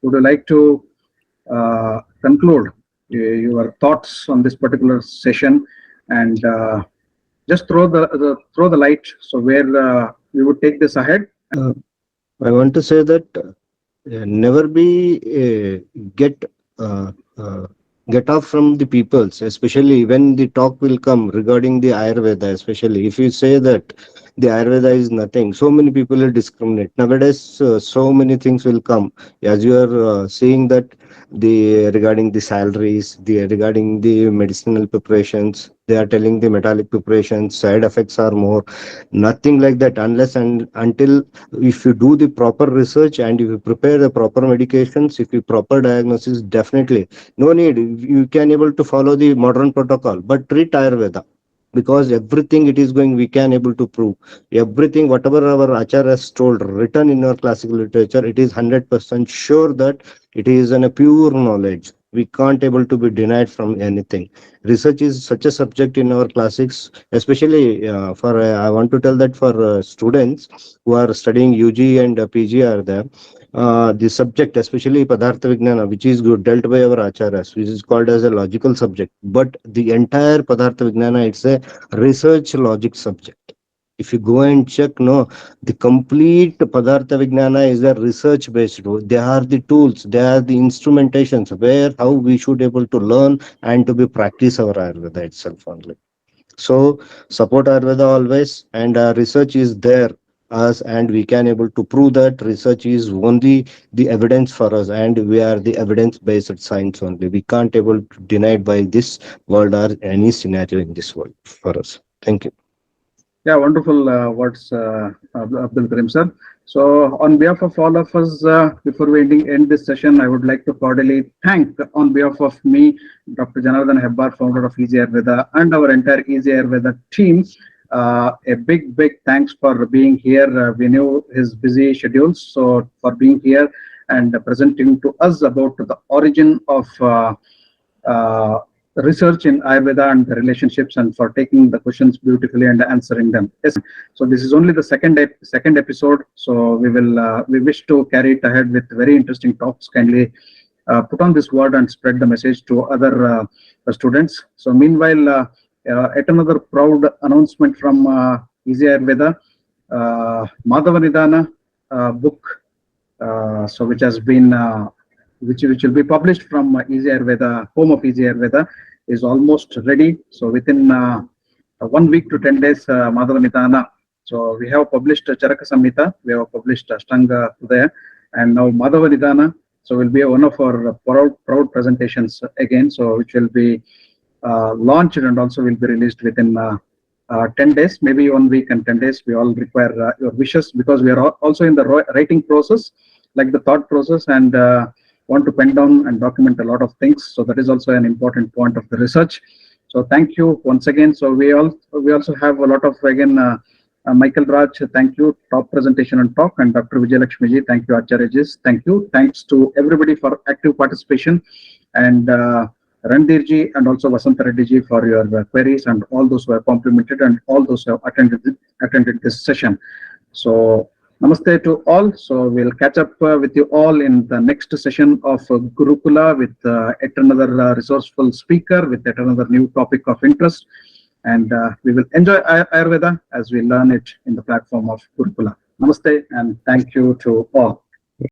would you like to conclude your thoughts on this particular session and just throw the light, so where we would take this ahead? Uh, I want to say that never be get uh, uh, get off from the peoples, especially when the talk will come regarding the Ayurveda. Especially if you say that the Ayurveda is nothing, so many people will discriminate nowadays. So many things will come, as you are seeing that the regarding the salaries, the regarding the medicinal preparations. They are telling the metallic preparations side effects are more. Nothing like that unless and until if you do the proper research and if you prepare the proper medications, if you proper diagnosis, definitely no need, you can able to follow the modern protocol but treat Ayurveda, because everything it is going, we can able to prove everything whatever our acharya has told, written in our classical literature. It is 100% sure that it is a pure knowledge, we can't able to be denied from anything. Research is such a subject in our classics, especially for I want to tell that for students who are studying UG and PG are there. The subject, especially Padartha Vijnana, which is good, dealt by our acharyas, which is called as a logical subject. But the entire Padartha Vijnana, it's a research logic subject. If you go and check, no, the complete Padartha Vijnana is a research based. They are the tools, they are the instrumentations where how we should able to learn and to be practice our Ayurveda itself only. So support Ayurveda always, and research is there us, and we can able to prove that research is only the evidence for us, and we are the evidence based science only. We can't able to deny it by this world or any scenario in this world for us. Thank you. Yeah, wonderful words, Abdul Karim sir. So, on behalf of all of us, before we end this session, I would like to cordially thank, on behalf of me, Dr. Janardhan Hebbar, founder of Easy Ayurveda, and our entire Easy Ayurveda team. A big thanks for being here. We knew his busy schedules, so for being here and presenting to us about the origin of uh, research in Ayurveda and the relationships, and for taking the questions beautifully and answering them. Yes. So this is only the second episode. So we wish to carry it ahead with very interesting talks. Kindly put on this word and spread the message to other students. So meanwhile, yet another proud announcement from Easy Ayurveda, Madhavanidana book, so which has been which will be published from Easy Ayurveda, home of Easy Ayurveda, is almost ready. So within 1 week to 10 days, Madhavanidana. So we have published Charaka Samhita, we have published Ashtanga Hridaya, and now Madhavanidana. So will be one of our proud presentations again. So which will be launched and also will be released within 10 days, maybe 1 week and 10 days. We all require your wishes, because we are also in the writing process, like the thought process, and want to pen down and document a lot of things. So that is also an important point of the research. So thank you once again. So we also have a lot of, again, Michael Raj, thank you, top presentation and talk, and Dr. Vijayalakshmi ji, thank you, Acharya-jis, thank you. Thanks to everybody for active participation, and Randir ji and also Vasanta Reddy ji for your queries, and all those who have complimented, and all those who have attended this session. So namaste to all. So we'll catch up with you all in the next session of Gurukula with yet another resourceful speaker with yet another new topic of interest. And we will enjoy Ayurveda as we learn it in the platform of Gurukula. Namaste and thank you to all.